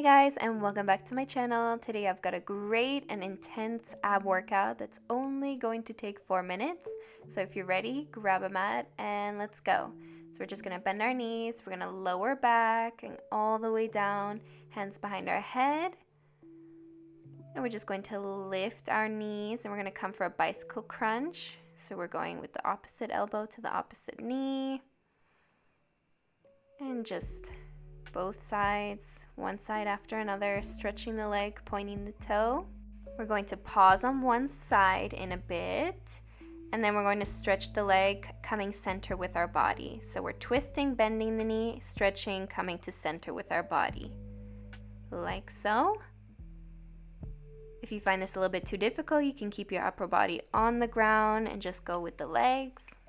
guys, and welcome back to my channel. Today I've got a great and intense ab workout that's only going to take 4 minutes. So if you're ready, grab a mat and let's go. So we're just going to bend our knees, we're going to lower back and all the way down, hands behind our head. And we're just going to lift our knees and we're going to come for a bicycle crunch. So we're going with the opposite elbow to the opposite knee. And just both sides, one side after another, stretching the leg, pointing the toe. We're going to pause on one side in a bit, and then we're going to stretch the leg, coming center with our body. So we're twisting, bending the knee, stretching, coming to center with our body, like so. If you find this a little bit too difficult, you can keep your upper body on the ground and just go with the legs.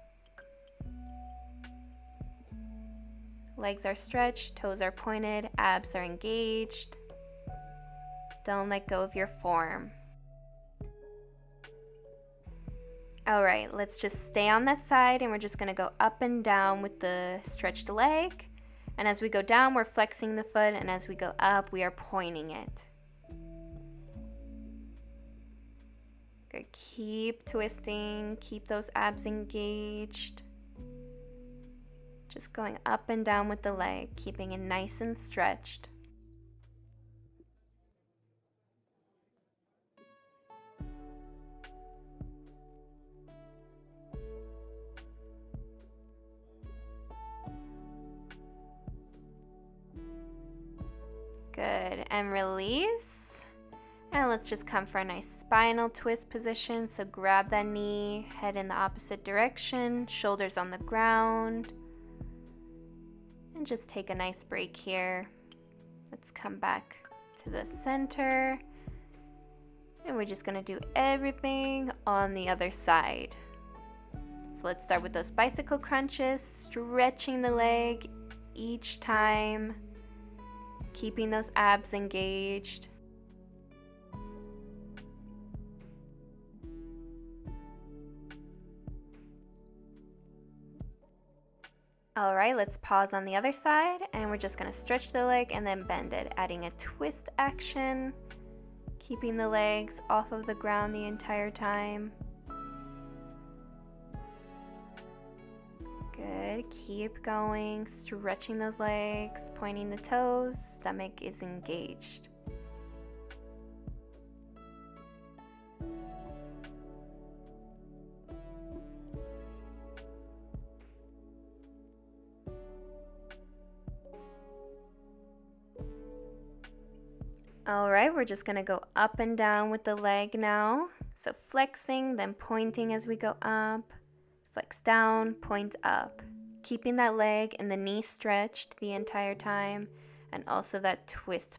Legs are stretched, toes are pointed, abs are engaged. Don't let go of your form. All right, let's just stay on that side and we're just gonna go up and down with the stretched leg. And as we go down, we're flexing the foot, and as we go up, we are pointing it. Good, keep twisting, keep those abs engaged. Just going up and down with the leg, keeping it nice and stretched. Good, and release. And let's just come for a nice spinal twist position. So grab that knee, head in the opposite direction, shoulders on the ground. And just take a nice break here. Let's come back to the center. And we're just gonna do everything on the other side. So let's start with those bicycle crunches, stretching the leg each time, keeping those abs engaged. All right, let's pause on the other side, and we're just gonna stretch the leg and then bend it, adding a twist action, keeping the legs off of the ground the entire time. Good, keep going, stretching those legs, pointing the toes, stomach is engaged. All right, we're just gonna go up and down with the leg now. So flexing, then pointing as we go up. Flex down, point up. Keeping that leg and the knee stretched the entire time, and also that twist.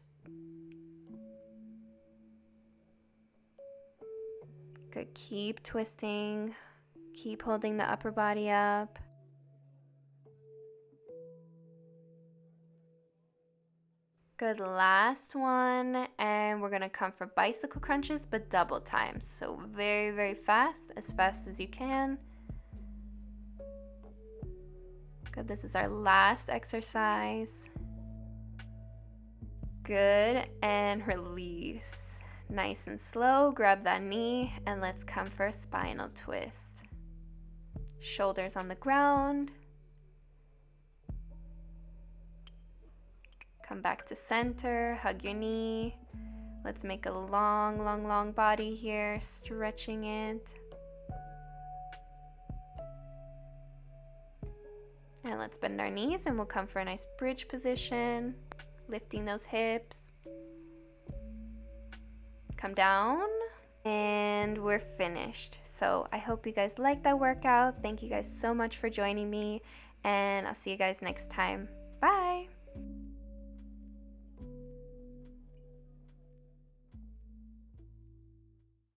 Good, keep twisting. Keep holding the upper body up. Good, last one, and we're gonna come for bicycle crunches, but double time. So very, very fast as you can. Good, this is our last exercise. Good, and release. Nice and slow, grab that knee, and let's come for a spinal twist. Shoulders on the ground. Come back to center, hug your knee. Let's make a long, long, long body here, stretching it. And let's bend our knees and we'll come for a nice bridge position, lifting those hips. Come down, and we're finished. So I hope you guys liked that workout. Thank you guys so much for joining me, and I'll see you guys next time. Bye.